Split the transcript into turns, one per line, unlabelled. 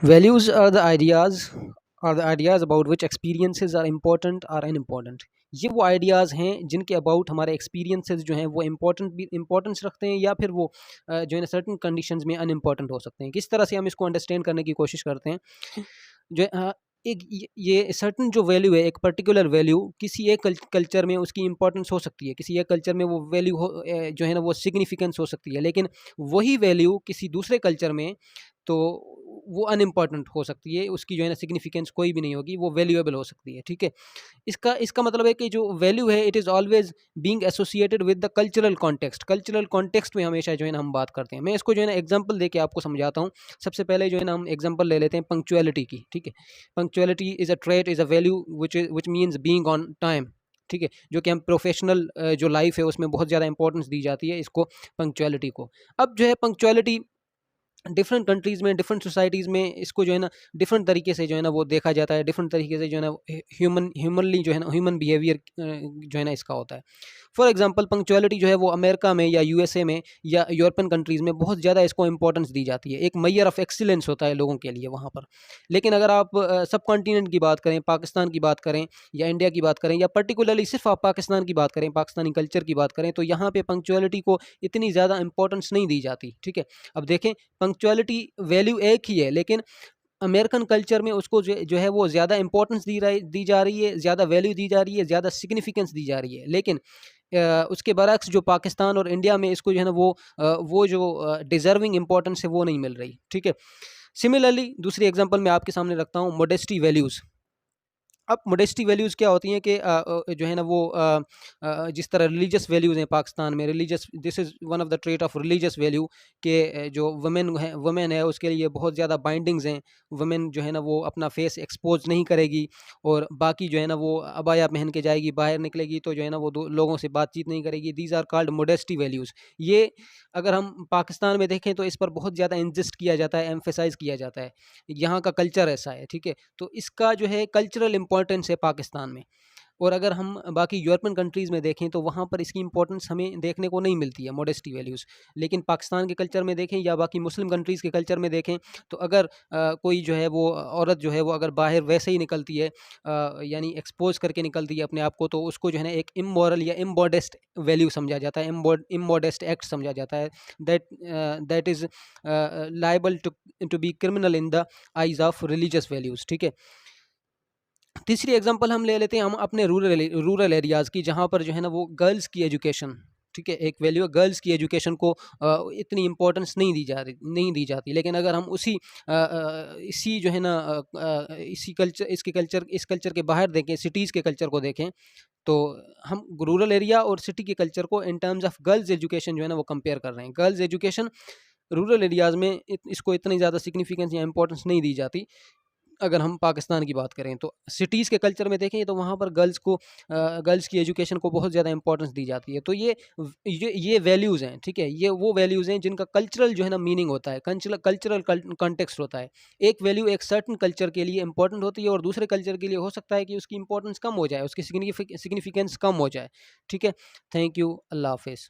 Values are the ideas about which experiences are important or unimportant. ये वो ideas हैं जिनके अबाउट हमारे एक्सपीरियंसेस जो हैं वो इम्पोर्टेंस रखते हैं या फिर वो जो है ना सर्टन कंडीशंस में अनइम्पोर्टेंट हो सकते हैं। किस तरह से हम इसको अंडरस्टैंड करने की कोशिश करते हैं, जो एक ये सर्टन जो वैल्यू है, एक पर्टिकुलर वैल्यू किसी एक कल्चर में उसकी इंपॉर्टेंस हो सकती है, किसी एक कल्चर में वो वैल्यू जो है ना वो सिग्निफिकेंस हो सकती है, लेकिन वही वैल्यू किसी दूसरे कल्चर में तो वो अनइम्पॉर्टेंट हो सकती है, उसकी जो है ना सिग्निफिकेंस कोई भी नहीं होगी, वो वैल्यूएबल हो सकती है। ठीक है, इसका इसका मतलब है कि जो वैल्यू है it is always being associated with the cultural context में हमेशा जो है ना हम बात करते हैं। मैं इसको जो है ना एग्जांपल देके आपको समझाता हूँ। सबसे पहले जो है ना हम एग्जांपल ले लेते हैं पंक्चुअलिटी की। ठीक है, punctuality is a trait, is a value which means being on time. ठीक है, जो कि हम प्रोफेशनल जो लाइफ है उसमें बहुत ज़्यादा इंपॉर्टेंस दी जाती है इसको, पंक्चुअलिटी को। अब जो है पंक्चुअलिटी डिफरेंट कंट्रीज़ में, डिफरेंट सोसाइटीज़ में इसको जो है ना डिफरेंट तरीके से जो है ना वो देखा जाता है, डिफरेंट तरीके से जो है ना ह्यूमनली जो है ना ह्यूमन बिहेवियर जो है ना इसका होता है। फॉर एग्जांपल पंक्चुअलिटी जो है वो अमेरिका में या यूएसए में या यूरोपियन कंट्रीज़ में बहुत ज़्यादा इसको इंपॉर्टेंस दी जाती है, एक मैयर ऑफ एक्सीलेंस होता है लोगों के लिए वहाँ पर। लेकिन अगर आप सब कॉन्टिनेंट की बात करें, पाकिस्तान की बात करें या इंडिया की बात करें या पर्टिकुलरली सिर्फ आप पाकिस्तान की बात करें, पाकिस्तानी कल्चर की बात करें, तो यहाँ पे पंक्चुअलिटी को इतनी ज़्यादा इंपॉर्टेंस नहीं दी जाती। ठीक है, अब देखें पंक्चुअलिटी वैल्यू एक ही है, लेकिन अमेरिकन कल्चर में उसको जो है वो ज़्यादा इंपॉर्टेंस दी जा रही है, ज़्यादा वैल्यू दी जा रही है, ज़्यादा सिग्निफिकेंस दी जा रही है। लेकिन उसके बरअक्स जो पाकिस्तान और इंडिया में इसको जो है ना वो जो डिज़र्विंग इंपॉर्टेंस है वो नहीं मिल रही। ठीक है, सिमिलरली दूसरी एग्जांपल मैं आपके सामने रखता हूँ, मोडेस्टी वैल्यूज़। अब मोडेस्टी वैल्यूज़ क्या होती हैं कि जो है ना वो जिस तरह रिलीजियस वैल्यूज़ हैं पाकिस्तान में, religious this is one of the trait of religious value कि जो वुमेन है उसके लिए बहुत ज़्यादा बाइंडिंग्स हैं। वुमेन जो है ना वो अपना फेस एक्सपोज नहीं करेगी और बाकी जो है ना वो अबाया पहन के जाएगी, बाहर निकलेगी तो जो है ना वो लोगों से बातचीत नहीं करेगी। These are called modesty values. ये अगर हम पाकिस्तान में देखें तो इस पर बहुत ज़्यादा इंसिस्ट किया जाता है, एम्फेसाइज़ किया जाता है। यहाँ का कल्चर ऐसा है। ठीक है, तो इसका जो है कल्चरल इम्पोर्टेंस है पाकिस्तान में। और अगर हम बाकी यूरोपियन कंट्रीज़ में देखें तो वहाँ पर इसकी इम्पोर्टेंस हमें देखने को नहीं मिलती है, मोडेस्टी वैल्यूज़। लेकिन पाकिस्तान के कल्चर में देखें या बाकी मुस्लिम कंट्रीज़ के कल्चर में देखें तो अगर कोई जो है वो औरत जो है वो अगर बाहर वैसे ही निकलती है, यानी एक्सपोज करके निकलती है अपने आप को, तो उसको जो है ना एक इमोरल या इमोडेस्ट वैल्यू समझा जाता है, इमोडेस्ट एक्ट समझा जाता है। That that is liable to be criminal in the eyes of religious values. ठीक है, तीसरी एग्जांपल हम ले लेते हैं हम अपने रूरल एरियाज़ की, जहाँ पर जो है ना वो गर्ल्स की एजुकेशन। ठीक है, एक वैल्यू है गर्ल्स की एजुकेशन को इतनी इम्पोर्टेंस नहीं दी जाती। लेकिन अगर हम इसी जो है ना इस कल्चर के बाहर देखें, सिटीज़ के कल्चर को देखें, तो हम रूरल एरिया और सिटी के कल्चर को in terms of girls education जो है ना वो कंपेयर कर रहे हैं। गर्ल्स एजुकेशन रूरल एरियाज़ में इसको इतनी ज़्यादा सिग्निफिकेंस या इंपॉर्टेंस नहीं दी जाती। अगर हम पाकिस्तान की बात करें तो सिटीज़ के कल्चर में देखें तो वहाँ पर गर्ल्स की एजुकेशन को बहुत ज़्यादा इंपॉर्टेंस दी जाती है। तो ये वैल्यूज़ हैं। ठीक है, ये वो वैल्यूज़ हैं जिनका कल्चरल जो है ना मीनिंग होता है, कल्चरल कॉन्टेक्स्ट होता है। एक वैल्यू एक सर्टेन कल्चर के लिए इंपॉर्टेंट होती है और दूसरे कल्चर के लिए हो सकता है कि उसकी इंपॉर्टेंस कम हो जाए, उसकी सिग्निफिकेंस कम हो जाए। ठीक है, थैंक यू, अल्लाह हाफ़िज़।